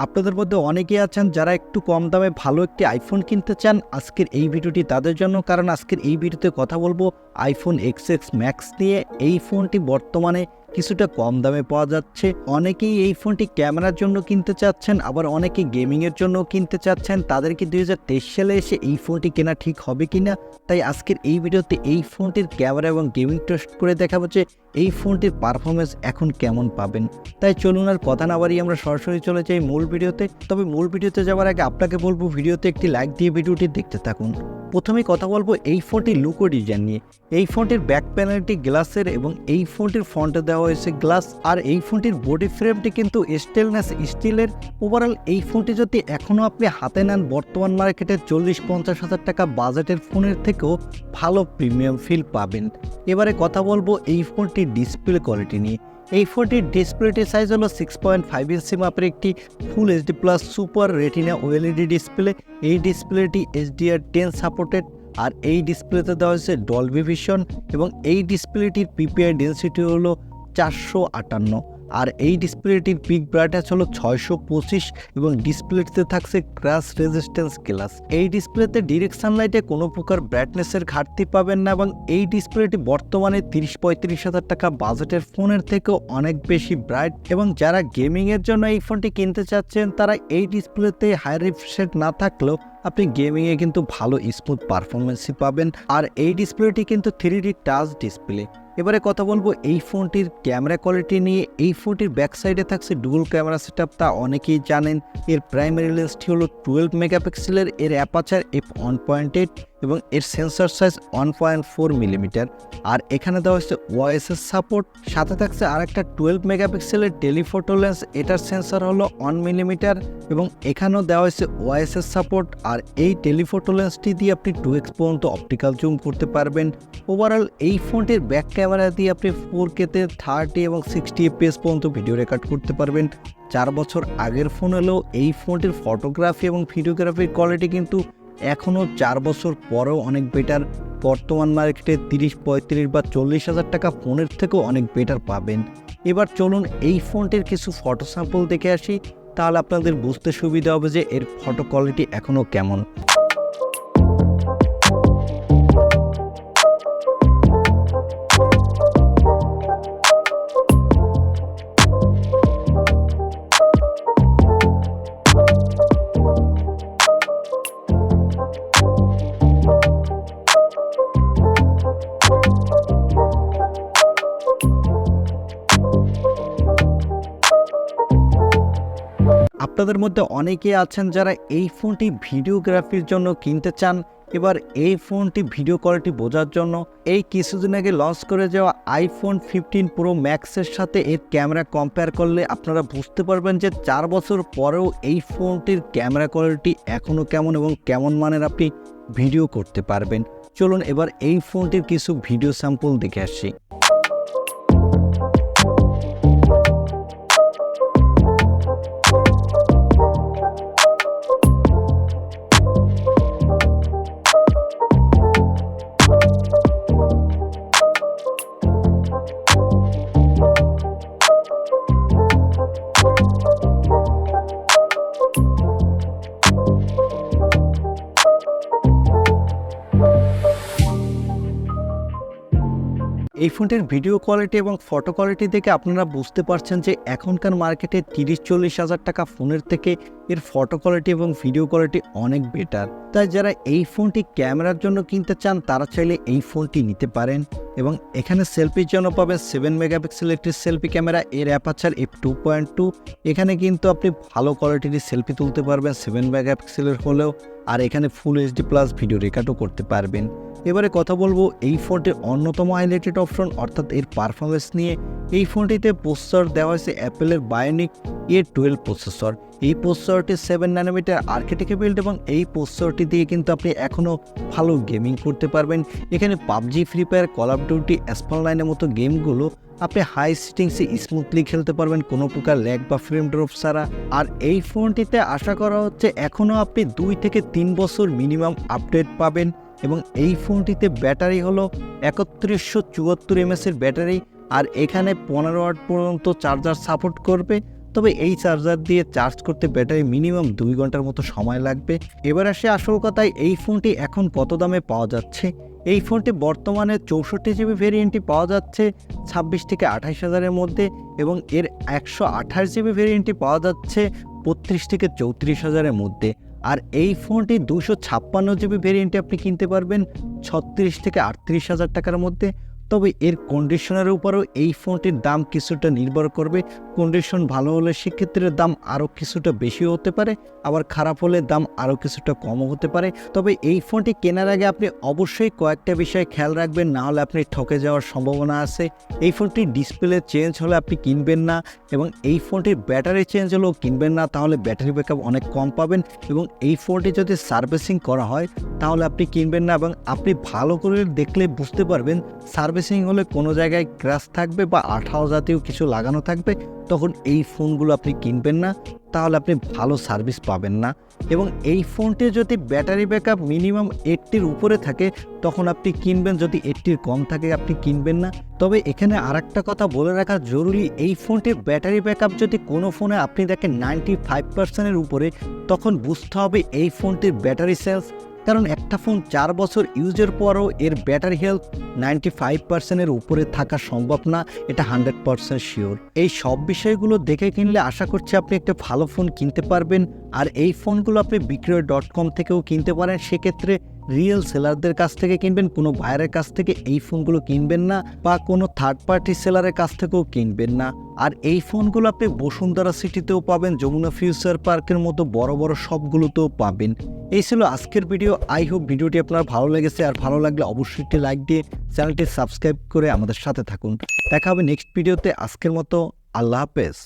আপনাদের মধ্যে অনেকেই আছেন যারা একটু কম দামে ভালো একটি আইফোন কিনতে চান। আজকের এই ভিডিওটি তাদের জন্য, কারণ আজকের এই ভিডিওতে কথা বলবো আইফোন এক্স ম্যাক্স নিয়ে। এই ফোনটি বর্তমানে কিছুটা কম দামে পাওয়া যাচ্ছে। অনেকেই এই ফোনটি ক্যামেরার জন্য কিনতে চাচ্ছেন, আবার অনেকে গেমিংয়ের জন্য কিনতে চাচ্ছেন। তাদেরকে 2023 সালে এসে এই ফোনটি কেনা ঠিক হবে কিনা, তাই আজকের এই ভিডিওতে এই ফোনটির ক্যামেরা এবং গেমিং টেস্ট করে দেখাবো যে এই ফোনটির পারফরমেন্স এখন কেমন পাবেন। তাই চলুন আর কথা না বাড়িয়ে আমরা সরাসরি চলে যাই মূল ভিডিওতে। তবে মূল ভিডিওতে যাওয়ার আগে আপনাকে বলবো ভিডিওতে একটি লাইক দিয়ে ভিডিওটি দেখতে থাকুন। প্রথমে কথা বলবো এই ফোনটির লুক ও ডিজাইন নিয়ে। এই ফোনটির ব্যাক প্যানেলটি গ্লাসের এবং এই ফোনটির ফ্রন্টে দেওয়া হয়েছে গ্লাস, আর এই ফোনটির বডি ফ্রেমটি কিন্তু স্টেনলেস স্টিলের। ওভারঅল এই ফোনটি যদি এখনও আপনি হাতে নেন, বর্তমান মার্কেটে 40-50 হাজার টাকা বাজেটের ফোনের থেকেও ভালো প্রিমিয়াম ফিল পাবেন। এবারে কথা বলবো এই ফোনটির ডিসপ্লে কোয়ালিটি নিয়ে। এই ফোনটির ডিসপ্লেটির সাইজ হলো 6.5 ইঞ্চি মাপের একটি full HD plus super retina OLED display. এই ডিসপ্লেটি HDR10 সাপোর্টেড, আর এই ডিসপ্লেতে দেওয়া হয়েছে ডলবি ভিশন এবং এই ডিসপ্লেটির PPI ডেন্সিটি হলো 458, আর এই ডিসপ্লেটির পিক ব্রাইটনেস হলো 625 এবং ডিসপ্লেটিতে থাকছে ক্র্যাশ রেজিস্ট্যান্স গ্লাস। এই ডিসপ্লেতে ডিরেক্ট সানলাইটে কোনো প্রকার ব্রাইটনেসের ঘাটতি পাবেন না এবং এই ডিসপ্লেটি বর্তমানে 30-35 হাজার টাকা বাজেটের ফোনের থেকেও অনেক বেশি ব্রাইট। এবং যারা গেমিংয়ের জন্য এই ফোনটি কিনতে চাচ্ছেন, তারা এই ডিসপ্লেতে হাই রিফ্রেশ না থাকলেও আপনি গেমিংয়ে কিন্তু ভালো স্মুথ পারফরমেন্সই পাবেন। আর এই ডিসপ্লেটি কিন্তু 3D টাচ ডিসপ্লে। এবারে কথা বলবো এই ফোনটির ক্যামেরা কোয়ালিটি নিয়ে। এই ফোনটির ব্যাক সাইডে থাকছে ডুয়াল ক্যামেরা সেটআপ, তা অনেকেই জানেন। এর প্রাইমারি লেন্সটি হলো 12 মেগাপিক্সেলের, এর অ্যাপারচার f1.8 এবং এর সেন্সর সাইজ 1.4 মিলিমিটার। আর এখানে দেওয়া হচ্ছে ওএসএস সাপোর্ট, সাথে থাকছে আর একটা 12 মেগাপিক্সেলের টেলিফোটো লেন্স, এটার সেন্সর হলো 1 মিলিমিটার এবং এখানেও দেওয়া হয়েছে ওএসএস সাপোর্ট। আর এই টেলিফোটো লেন্সটি দিয়ে আপনি 2x পর্যন্ত অপটিক্যাল জুম করতে পারবেন। ওভারঅল এই ফোনটির ব্যাক ক্যামেরা দিয়ে আপনি 4K-তে 30 এবং 60 FPS পর্যন্ত ভিডিও রেকর্ড করতে পারবেন। 4 বছর আগের ফোন হলেও এই ফোনটির ফটোগ্রাফি এবং ভিডিওগ্রাফির কোয়ালিটি কিন্তু এখনও 4 বছর পরেও অনেক বেটার। বর্তমান মার্কেটে 30-35 বা 40 হাজার টাকা ফোনের থেকেও অনেক বেটার পাবেন। এবার চলুন এই ফোনটির কিছু ফটো স্যাম্পল দেখে আসি, তাহলে আপনাদের বুঝতে সুবিধা হবে যে এর ফটো কোয়ালিটি এখনও কেমন। আপনাদের মধ্যে অনেকেই আছেন যারা এই ফোনটি ভিডিওগ্রাফির জন্য কিনতে চান। এবার এই ফোনটি ভিডিও কোয়ালিটি বোঝার জন্য এই কিছুদিন আগে লঞ্চ করে যাওয়া iPhone 15 Pro Maxের সাথে এর ক্যামেরা কম্পেয়ার করলে আপনারা বুঝতে পারবেন যে 4 বছর পরেও এই ফোনটির ক্যামেরা কোয়ালিটি এখনও কেমন এবং কেমন মানের আপনি ভিডিও করতে পারবেন। চলুন এবার এই ফোনটির কিছু ভিডিও স্যাম্পল দেখে আসি। এই ফোনটির ভিডিও কোয়ালিটি এবং ফটো কোয়ালিটি দেখে আপনারা বুঝতে পারছেন যে এখনকার মার্কেটে 30-40 হাজার টাকা ফোনের থেকে এর ফটো কোয়ালিটি এবং ভিডিও কোয়ালিটি অনেক বেটার। তাই যারা এই ফোনটি ক্যামেরার জন্য কিনতে চান, তারা চাইলে এই ফোনটি নিতে পারেন। এবং এখানে সেলফির জন্য পাবেন 7 মেগাপিক্সেল একটি সেলফি ক্যামেরা, এর অ্যাপারচার f2.2। এখানে কিন্তু আপনি ভালো কোয়ালিটির সেলফি তুলতে পারবেন 7 মেগাপিক্সেলের হলেও, আর এখানে ফুল এইচডি প্লাস ভিডিও রেকর্ডও করতে পারবেন। এবারে কথা বলবো এই ফোনটির অন্যতম হাইলাইটেড অপশন অর্থাৎ এর পারফরমেন্স নিয়ে। এই ফোনটিতে প্রসেসর দেওয়া হয়েছে অ্যাপেলের বায়োনিক A12 প্রসেসর। এই প্রসেসরটি 7 ন্যানোমিটার আর্কিটেক্টে বিল্ড এবং এই প্রসেসরটি দিয়ে কিন্তু আপনি এখনও ভালো গেমিং করতে পারবেন। এখানে PUBG, free fire, call of duty, asphalt 9-এর মতো গেমগুলো আপনি হাই সেটিংসে স্মুথলি খেলতে পারবেন কোনো প্রকার ল্যাগ বা ফ্রেম ড্রপ ছাড়া। আর এই ফোনটিতে আশা করা হচ্ছে এখনও আপনি 2 থেকে 3 বছর মিনিমাম আপডেট পাবেন। এবং এই ফোনটিতে ব্যাটারি হলো 3174 mAh ব্যাটারি, আর এখানে 15 ওয়াট পর্যন্ত চার্জার সাপোর্ট করবে। তবে এই চার্জার দিয়ে চার্জ করতে ব্যাটারি মিনিমাম 2 ঘন্টার মতো সময় লাগবে। এবার আসে আসল কথায়, এই ফোনটি এখন কত দামে পাওয়া যাচ্ছে। এই ফোনটি বর্তমানে 64GB ভেরিয়েন্টটি পাওয়া যাচ্ছে 26 থেকে 28 হাজারের মধ্যে, এবং এর 128GB ভেরিয়েন্টটি পাওয়া যাচ্ছে 32 থেকে 34 হাজারের মধ্যে। আর এই ফোনটি 256GB ভেরিয়েন্টে আপনি কিনতে পারবেন 36 থেকে 38 হাজার টাকার মধ্যে। তবে এর কন্ডিশনের উপরও এই ফোনটির দাম কিছুটা নির্ভর করবে। কন্ডিশন ভালো হলে সেক্ষেত্রে দাম আরও কিছুটা বেশি হতে পারে, আবার খারাপ হলে দাম আরও কিছুটা কমও হতে পারে। তবে এই ফোনটি কেনার আগে আপনি অবশ্যই কয়েকটা বিষয় খেয়াল রাখবেন, না হলে আপনি ঠকে যাওয়ার সম্ভাবনা আছে। এই ফোনটির ডিসপ্লে চেঞ্জ হলে আপনি কিনবেন না, এবং এই ফোনটির ব্যাটারি চেঞ্জ হলেও কিনবেন না, তাহলে ব্যাটারি ব্যাকআপ অনেক কম পাবেন। এবং এই ফোনটি যদি সার্ভিসিং করা হয় তাহলে আপনি কিনবেন না, এবং আপনি ভালো করে দেখলে বুঝতে পারবেন সার্ভিসিং হলে কোনো জায়গায় ক্র্যাশ থাকবে বা আঠাও জাতীয় কিছু লাগানো থাকবে, তখন এই ফোনগুলো আপনি কিনবেন না, তাহলে আপনি ভালো সার্ভিস পাবেন না। এবং এই ফোনটি যদি ব্যাটারি ব্যাকআপ মিনিমাম 80-র উপরে থাকে তখন আপনি কিনবেন, যদি 80-র কম থাকে আপনি কিনবেন না। তবে এখানে আরেকটা কথা বলে রাখা জরুরি, এই ফোনটির ব্যাটারি ব্যাকআপ যদি কোনো ফোনে আপনি দেখেন 95%-এর উপরে, তখন বুঝতে হবে এই ফোনটির ব্যাটারি সেলস। কারণ একটা ফোন 4 বছর ইউজের পরও এর ব্যাটারি হেলথ 95%-এর উপরে থাকা সম্ভব না, এটা 100% শিওর। এই সব বিষয়গুলো দেখে কিনলে আশা করছি আপনি একটা ভালো ফোন কিনতে পারবেন। আর এই ফোনগুলো আপনি বিক্রয়.com থেকেও কিনতে পারেন, সেক্ষেত্রে রিয়েল সেলারদের কাছ থেকে কিনবেন, কোনো বাইরের কাছ থেকে এই ফোনগুলো কিনবেন না, বা কোনো থার্ড পার্টি সেলারের কাছ থেকেও কিনবেন না। আর এই ফোনগুলো আপনি বসুন্ধরা সিটিতেও পাবেন, যমুনা ফিউচার পার্কের মতো বড় বড় শপগুলোতেও পাবেন। এই ছিল আজকের ভিডিও। আই হোপ ভিডিওটি আপনার ভালো লেগেছে, আর ভালো লাগলে অবশ্যই একটি লাইক দিয়ে চ্যানেলটি সাবস্ক্রাইব করে আমাদের সাথে থাকুন। দেখা হবে নেক্সট ভিডিওতে। আজকের মতো আল্লাহ হাফেজ।